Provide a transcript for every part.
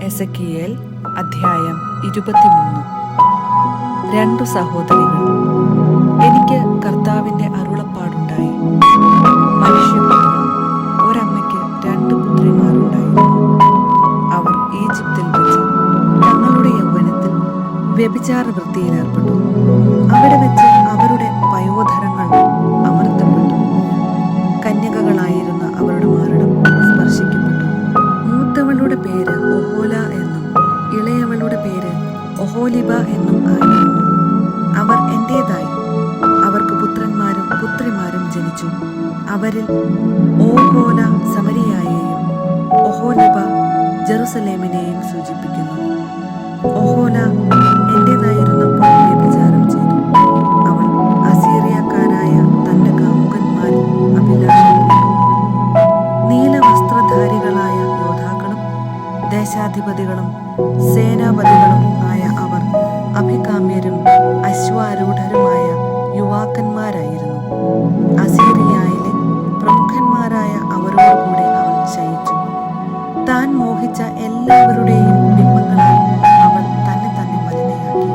Ezekiel അധ്യായം 23. 2 സഹോദരികൾ. എനിക്ക് കർത്താവിന്റെ അരുളപ്പാടുണ്ടായി. മനുഷ്യപുത്ര, ഒരമ്മയ്ക്ക് 2 പുത്രിമാരുണ്ടായിരുന്നു. അവർ ഈജിപ്തിൽ വെച്ച് തങ്ങളുടെ യൗവനത്തിൽ വ്യഭിചാര വൃത്തിയിൽ ഏർപ്പെട്ടു. അവിടെ വെച്ച് അവരുടെ പയോധരങ്ങൾ അമർത്തപ്പെട്ടു. കന്യകകളായിരുന്ന അവരുടെ മാറിടം സ്പർശിക്കപ്പെട്ടു. മൂത്തവളുടെ പേര് ഒഹോല എന്നും ഇളയവളുടെ പേര് ഒഹോലിബ എന്നും ആയിരുന്നു. അവർ എന്റേതായി. അവർക്ക് പുത്രന്മാരും പുത്രിമാരും ജനിച്ചു. അവരിൽ ഓഹോല സമരിയായെയും ഒഹോലിബ ജെറുസലേമിനെയും സൂചിപ്പിക്കുന്നു. ഒഹോല എന്റേതായിരുന്നപ്പോൾ വ്യഭിചാരം ചെയ്തു. അവൾ അസീറിയക്കാരായ തന്റെ കാമുകന്മാരിൽ അഭിലാഷപ്പെട്ടു. നീലവസ്ത്രധാരികളായ യോദ്ധാക്കളും ദേശാധിപതികളും സേനാപതികളും ആയ അവർ അഭികാമ്യരും അശ്വാരൂഢരുമായ യുവാക്കന്മാരായിരുന്നു. അസീറിയയിലെ പ്രമുഖന്മാരായ അവരോടുകൂടി അവൾ ശയിച്ചു. താൻ മോഹിച്ച എല്ലാവരുടെയും ബിംബങ്ങളാൽ അവൾ തന്നെ മലിനയാക്കി.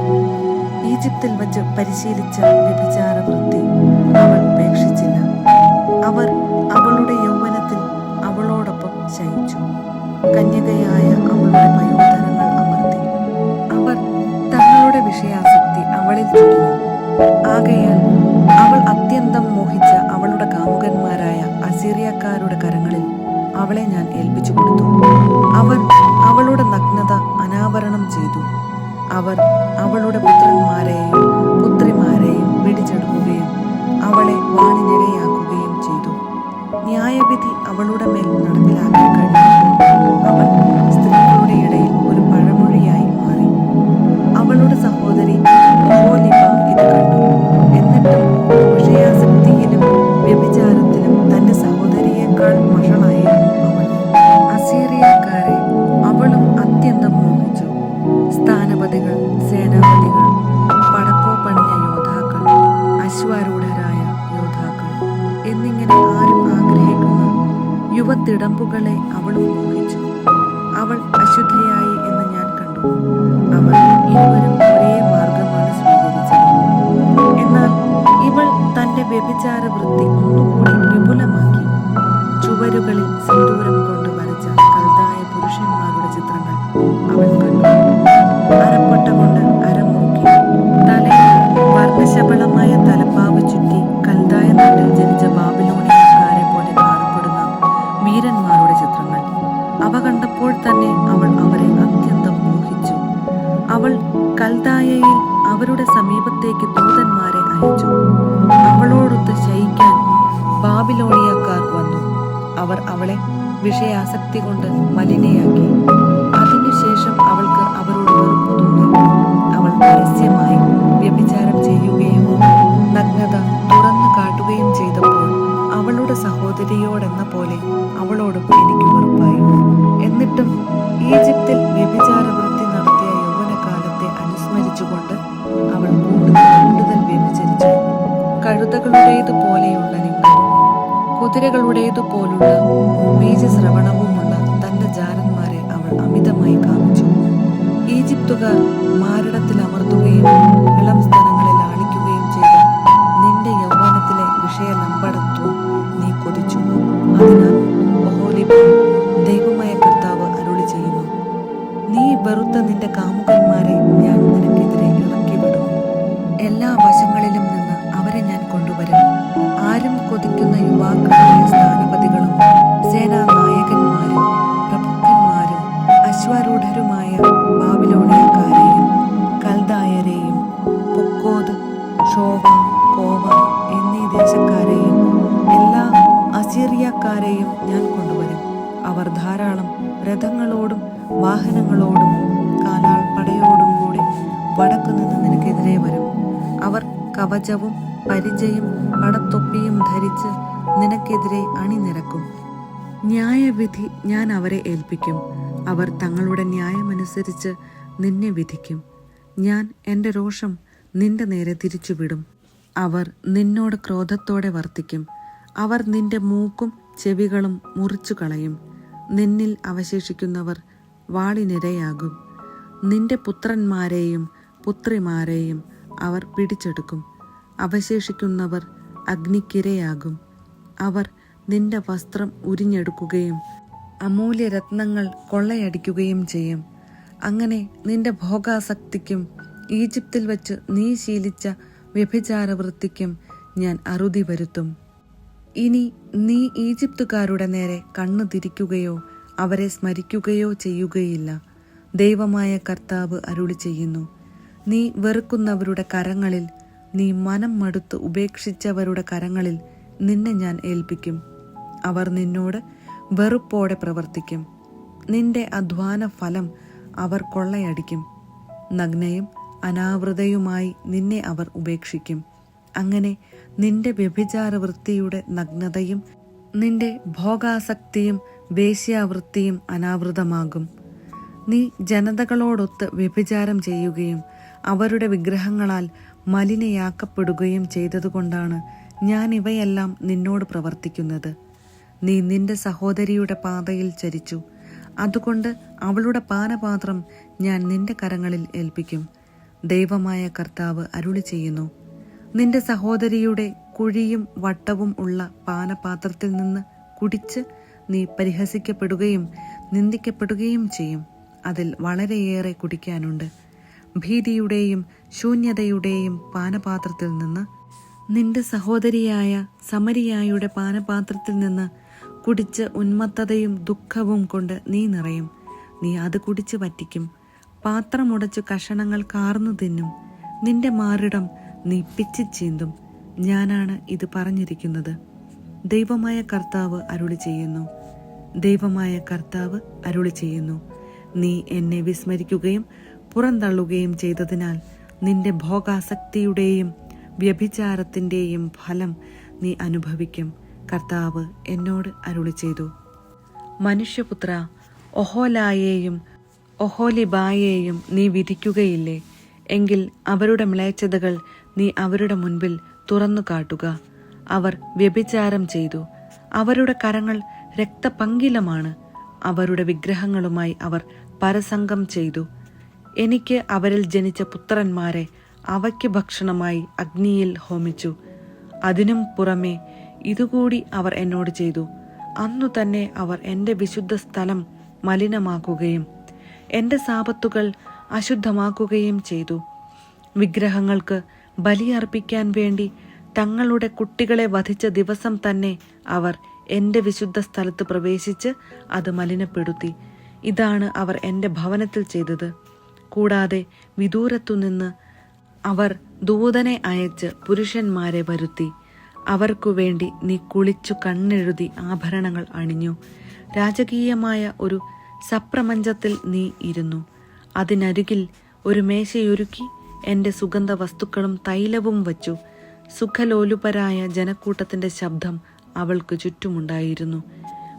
ഈജിപ്തിൽ വച്ച് പരിശീലിച്ച വ്യഭിചാര വൃത്തി അവൾ ഉപേക്ഷിച്ചില്ല. അവർ അവളുടെ യൗവനത്തിൽ അവളോടൊപ്പം ശയിച്ചു. കന്യകയായ അവളുടെ പയോധരങ്ങൾ അമർത്തി. അവർ തങ്ങളുടെ വിഷയാസക്തി അവളിൽ ചുരുങ്ങി. ആകയാൽ അവൾ അത്യന്തം മോഹിച്ച അവളുടെ കാമുകന്മാരായ അസീറിയക്കാരുടെ കരങ്ങളിൽ അവളെ ഞാൻ ഏൽപ്പിച്ചു കൊടുത്തു. അവർ അവളുടെ നഗ്നത അനാവരണം ചെയ്തു. അവർ അവളുടെ പുത്രന്മാരെയും പുത്രിമാരെയും പിടിച്ചെടുക്കുകയും അവളെ വാളിനിരയാക്കുകയും ചെയ്തു. ന്യായവിധി അവളുടെ മേൽ നടപ്പിലാക്കി കഴിഞ്ഞപ്പോൾ അവൾ സ്ത്രീകളുടെ ഇടയിൽ ഒരു പഴമൊഴിയായി മാറി. അവളുടെ സഹോദരി ഒഹോലിബ ഇത് കണ്ടു. എന്നിട്ടും വിഷയാസക്തിയിലും വ്യഭിചാരത്തിലും തന്റെ സഹോദരിയേക്കാൾ വഷളായിരുന്നു അവൾ. അസീറിയക്കാരെ അവളും അത്യന്തം മോഹിച്ചു. സ്ഥാനപതികൾ, സേനാപതികൾ, പടക്കോ പണിഞ്ഞ യോദ്ധാക്കൾ, അശ്വാരൂഢരായ യോദ്ധാക്കൾ എന്നിങ്ങനെ ആരും ആഗ്രഹിക്കുന്ന യുവത്തിടമ്പുകളെ അവളും മോഹിച്ചു. അവൾ അശുദ്ധയായി എന്ന് ഞാൻ കണ്ടു. അവർ ഇരുവരും ഒരേ മാർഗമാണ് സ്വീകരിച്ചത്. എന്നാൽ ഇവൾ തന്റെ വ്യഭിചാര വൃത്തി ഒന്നുകൂടി വിപുലമാക്കി. ചുവരുകളിൽ സിന്ദൂരം കൊണ്ട് വരച്ച കൽദായ പുരുഷന്മാരുടെ ചിത്രങ്ങൾ അവൾ കണ്ടു. അരപ്പട്ട കൊണ്ട് അരമുറുക്കി തലയിൽ വർണ്ണശബളമായ തലപ്പാവ് ചുറ്റി കൽദായ നാട്ടിൽ ജനിച്ച ബാബിലോണിയക്കാരെ പോലെ കാണപ്പെടുന്ന വീരന്മാരുടെ ചിത്രങ്ങൾ. അവ കണ്ടപ്പോൾ തന്നെ അവൾ അവരെ അത്യന്തം മോഹിച്ചു. അവൾ കൽദായയിൽ അവരുടെ സമീപത്തേക്ക് ദൂതന്മാരെ അയച്ചു. അവളോടൊത്ത് ശയിക്കാൻ ബാബിലോണിയക്കാർ വന്നു. അവർ അവളെ വിഷയാസക്തി കൊണ്ട് മലിനയാക്കി. അതിനുശേഷം അവൾക്ക് അവരോട് വെറുപ്പ് തോന്നി. അവൾ പരസ്യമായി വ്യഭിചാരം ചെയ്യുകയും നഗ്നത തുറന്നു കാട്ടുകയും ചെയ്തപ്പോൾ അവളുടെ സഹോദരിയോടെന്ന പോലെ അവളോടും എനിക്ക് വെറുപ്പായി. എന്നിട്ടും ഈജിപ്തിൽ വ്യഭിചാര വൃത്തി നടത്തിയ യൗവനകാലത്തെ അനുസ്മരിച്ചുകൊണ്ട് അവൾ കൂടുതൽ വ്യഭിചരിച്ചു. കഴുതകളുടേതുപോലെയുള്ള ലിംഗവും കുതിരകളുടേതുപോലുള്ള ബീജസ്രവണവുമുള്ള തന്റെ ജാരന്മാരെ അവൾ അമിതമായി കാമിച്ചു. ഈജിപ്തുകാർ മാരിടത്തിൽ അമർത്തുകയും ഇളം സ്ഥലങ്ങളിൽ ആളിക്കുകയും ചെയ്ത നിന്റെ യൗവനത്തിലെ വിഷയലമ്പടത്വം നീ കൊതിച്ചു. അതിനാൽ ഒഹോലിബ, ദൈവമായ കർത്താവ് അരുളി ചെയ്യുന്നു, നീ വെറുത്ത നിന്റെ കാമുകന്മാരെ ഞാൻ നിനക്കെതിരെ ഇറക്കിവിടും. എല്ലാ വശങ്ങളിലും നിന്ന് അവരെ ഞാൻ കൊണ്ടുവരും. ആരും കൊതിക്കുന്ന യുവാക്കളായ സ്ഥാനപതികളും സേനാനായകന്മാരും പ്രഭുക്കന്മാരും അശ്വാരൂഢരുമായ ബാബിലോണിയക്കാരെയും കൽദായരെയും പൊക്കോദ്, ഷോവ, കോവ എന്നീ ദേശക്കാരെയും എല്ലാ അസീറിയക്കാരെയും ഞാൻ കൊണ്ടുവരും. അവർ ധാരാളം രഥങ്ങളോടും വാഹനങ്ങളോടും കാലാൾ പടയോടും കൂടി വടക്കുനിന്ന് നിനക്കെതിരെ വരും. അവർ കവചവും പരിചയും പടത്തൊപ്പിയും ധരിച്ച് നിനക്കെതിരെ അണിനിരക്കും. ന്യായവിധി ഞാൻ അവരെ ഏൽപ്പിക്കും. അവർ തങ്ങളുടെ ന്യായമനുസരിച്ച് നിന്നെ വിധിക്കും. ഞാൻ എൻ്റെ രോഷം നിന്റെ നേരെ തിരിച്ചുവിടും. അവർ നിന്നോട് ക്രോധത്തോടെ വർത്തിക്കും. അവർ നിന്റെ മൂക്കും ചെവികളും മുറിച്ചു കളയും. നിന്നിൽ അവശേഷിക്കുന്നവർ വാളിനിരയാകും. നിന്റെ പുത്രന്മാരെയും പുത്രിമാരെയും അവർ പിടിച്ചെടുക്കും. അവശേഷിക്കുന്നവർ അഗ്നിക്കിരയാകും. അവർ നിന്റെ വസ്ത്രം ഉരിഞ്ഞെടുക്കുകയും അമൂല്യരത്നങ്ങൾ കൊള്ളയടിക്കുകയും ചെയ്യും. അങ്ങനെ നിന്റെ ഭോഗാസക്തിക്കും ഈജിപ്തിൽ വച്ച് നീ ശീലിച്ച വ്യഭിചാരവൃത്തിക്കും ഞാൻ അറുതി വരുത്തും. ഇനി നീ ഈജിപ്തുകാരുടെ നേരെ കണ്ണു തിരിക്കുകയോ അവരെ സ്മരിക്കുകയോ ചെയ്യുകയില്ല. ദൈവമായ കർത്താവ് അരുളി ചെയ്യുന്നു. നീ വെറുക്കുന്നവരുടെ കരങ്ങളിൽ, നീ മനം മടുത്ത് ഉപേക്ഷിച്ചവരുടെ കരങ്ങളിൽ നിന്നെ ഞാൻ ഏൽപ്പിക്കും. അവർ നിന്നോട് വെറുപ്പോടെ പ്രവർത്തിക്കും. നിന്റെ അധ്വാന ഫലം അവർ കൊള്ളയടിക്കും. നഗ്നയും അനാവൃതയുമായി നിന്നെ അവർ ഉപേക്ഷിക്കും. അങ്ങനെ നിന്റെ വ്യഭിചാരവൃത്തിയുടെ നഗ്നതയും നിന്റെ ഭോഗാസക്തിയും വേശ്യാവൃത്തിയും അനാവൃതമാകും. നീ ജനതകളോടൊത്ത് വ്യഭിചാരം ചെയ്യുകയും അവരുടെ വിഗ്രഹങ്ങളാൽ മലിനയാക്കപ്പെടുകയും ചെയ്തതുകൊണ്ടാണ് ഞാൻ ഇവയെല്ലാം നിന്നോട് പ്രവർത്തിക്കുന്നത്. നീ നിന്റെ സഹോദരിയുടെ പാതയിൽ ചരിച്ചു. അതുകൊണ്ട് അവളുടെ പാനപാത്രം ഞാൻ നിന്റെ കരങ്ങളിൽ ഏൽപ്പിക്കും. ദൈവമായ കർത്താവ് അരുളി ചെയ്യുന്നു. നിന്റെ സഹോദരിയുടെ കുഴിയും വട്ടവും ഉള്ള പാനപാത്രത്തിൽ നിന്ന് കുടിച്ച് നീ പരിഹസിക്കപ്പെടുകയും നിന്ദിക്കപ്പെടുകയും ചെയ്യും. അതിൽ വളരെയേറെ കുടിക്കാനുണ്ട്. ഭീതിയുടെയും ശൂന്യതയുടെയും പാനപാത്രത്തിൽ നിന്ന്, നിന്റെ സഹോദരിയായ സമരിയായുടെ പാനപാത്രത്തിൽ നിന്ന് കുടിച്ച് ഉന്മത്തതയും ദുഃഖവും കൊണ്ട് നീ നിറയും. നീ അത് കുടിച്ച് വറ്റിക്കും. പാത്രമുടച്ചു കഷണങ്ങൾ കാർന്നു തിന്നും. നിന്റെ മാറിടം നീ പിച്ചിച്ചീന്തും. ഞാനാണ് ഇത് പറഞ്ഞിരിക്കുന്നത്. ദൈവമായ കർത്താവ് അരുളി ചെയ്യുന്നു. ദൈവമായ കർത്താവ് അരുളി ചെയ്യുന്നു. നീ എന്നെ വിസ്മരിക്കുകയും പുറന്തള്ളുകയും ചെയ്തതിനാൽ നിന്റെ ഭോഗാസക്തിയുടെയും വ്യഭിചാരത്തിൻ്റെയും ഫലം നീ അനുഭവിക്കും. കർത്താവ് എന്നോട് അരുളി ചെയ്തു. മനുഷ്യപുത്ര, ഒഹോലായെയും ഒഹോലിബായെയും നീ വിധിക്കുകയില്ലേ? എങ്കിൽ അവരുടെ മ്ലേച്ഛതകൾ നീ അവരുടെ മുൻപിൽ തുറന്നു കാട്ടുക. അവർ വ്യഭിചാരം ചെയ്തു. അവരുടെ കരങ്ങൾ രക്തപങ്കിലമാണ്. അവരുടെ വിഗ്രഹങ്ങളുമായി അവർ പരസംഗം ചെയ്തു. എനിക്ക് അവരിൽ ജനിച്ച പുത്രന്മാരെ അവയ്ക്ക് ഭക്ഷണമായി അഗ്നിയിൽ ഹോമിച്ചു. അതിനും പുറമെ ഇതുകൂടി അവർ എന്നോട് ചെയ്തു. അന്നു തന്നെ അവർ എൻ്റെ വിശുദ്ധ സ്ഥലം മലിനമാക്കുകയും എൻ്റെ സാപത്തുകൾ അശുദ്ധമാക്കുകയും ചെയ്തു. വിഗ്രഹങ്ങൾക്ക് ബലിയർപ്പിക്കാൻ വേണ്ടി തങ്ങളുടെ കുട്ടികളെ വധിച്ച ദിവസം തന്നെ അവർ എൻ്റെ വിശുദ്ധ സ്ഥലത്ത് പ്രവേശിച്ച് അത് മലിനപ്പെടുത്തി. ഇതാണ് അവർ എൻ്റെ ഭവനത്തിൽ ചെയ്തത്. കൂടാതെ വിദൂരത്തുനിന്ന് അവർ ദൂതനെ അയച്ച് പുരുഷന്മാരെ വരുത്തി. അവർക്കു വേണ്ടി നീ കുളിച്ചു കണ്ണെഴുതി ആഭരണങ്ങൾ അണിഞ്ഞു. രാജകീയമായ ഒരു സപ്രമഞ്ചത്തിൽ നീ ഇരുന്നു. അതിനരികിൽ ഒരു മേശയൊരുക്കി എൻ്റെ സുഗന്ധ വസ്തുക്കളും തൈലവും വച്ചു. സുഖലോലുപരായ ജനക്കൂട്ടത്തിൻ്റെ ശബ്ദം അവൾക്ക് ചുറ്റുമുണ്ടായിരുന്നു.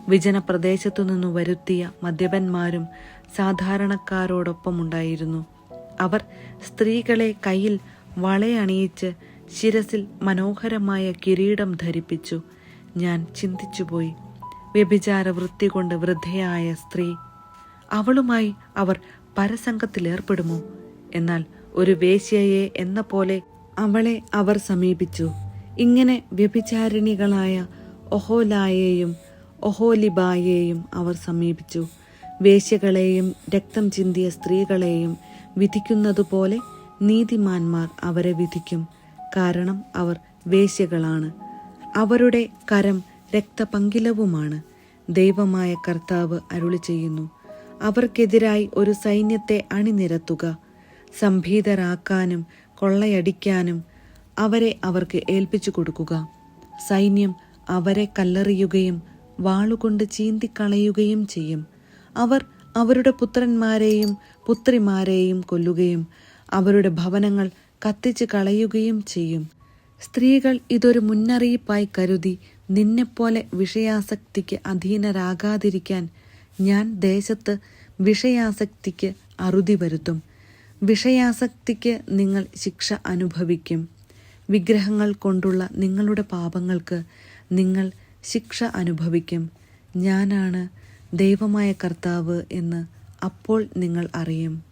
വിജനപ്രദേശത്തു നിന്നു വരുത്തിയ മദ്യപന്മാരും സാധാരണക്കാരോടൊപ്പമുണ്ടായിരുന്നു. അവർ സ്ത്രീകളെ കയ്യിൽ വളയണിയിച്ച് ശിരസിൽ മനോഹരമായ കിരീടം ധരിപ്പിച്ചു. ഞാൻ ചിന്തിച്ചുപോയി, വ്യഭിചാര വൃത്തി കൊണ്ട് വൃദ്ധയായ സ്ത്രീ, അവളുമായി അവർ പരസംഗത്തിലേർപ്പെടുമോ? എന്നാൽ ഒരു വേശ്യയെ എന്ന പോലെ അവളെ അവർ സമീപിച്ചു. ഇങ്ങനെ വ്യഭിചാരിണികളായ ഒഹോലായെയും ഒഹോലിബായെയും അവർ സമീപിച്ചു. വേശ്യകളെയും രക്തം ചിന്തിയ സ്ത്രീകളെയും വിധിക്കുന്നതുപോലെ നീതിമാന്മാർ അവരെ വിധിക്കും. കാരണം അവർ വേശ്യകളാണ്. അവരുടെ കരം രക്തപങ്കിലവുമാണ്. ദൈവമായ കർത്താവ് അരുളി ചെയ്യുന്നു. അവർക്കെതിരായി ഒരു സൈന്യത്തെ അണിനിരത്തുക. സംഭീതരാക്കാനും കൊള്ളയടിക്കാനും അവരെ അവർക്ക് ഏൽപ്പിച്ചു കൊടുക്കുക. സൈന്യം അവരെ കല്ലെറിയുകയും വാളുകൊണ്ട് ചീന്തിക്കളയുകയും ചെയ്യും. അവർ അവരുടെ പുത്രന്മാരെയും പുത്രിമാരെയും കൊല്ലുകയും അവരുടെ ഭവനങ്ങൾ കത്തിച്ച് കളയുകയും ചെയ്യും. സ്ത്രീകൾ ഇതൊരു മുന്നറിയിപ്പായി കരുതി നിന്നെപ്പോലെ വിഷയാസക്തിക്ക് അധീനരാകാതിരിക്കാൻ ഞാൻ ദേശത്ത് വിഷയാസക്തിക്ക് അറുതി വരുത്തും. വിഷയാസക്തിക്ക് നിങ്ങൾ ശിക്ഷ അനുഭവിക്കും. വിഗ്രഹങ്ങൾ കൊണ്ടുള്ള നിങ്ങളുടെ പാപങ്ങൾക്ക് നിങ്ങൾ ശിക്ഷ അനുഭവിക്കും. ഞാനാണ് ദൈവമായ കർത്താവ് എന്ന് അപ്പോൾ നിങ്ങൾ അറിയും.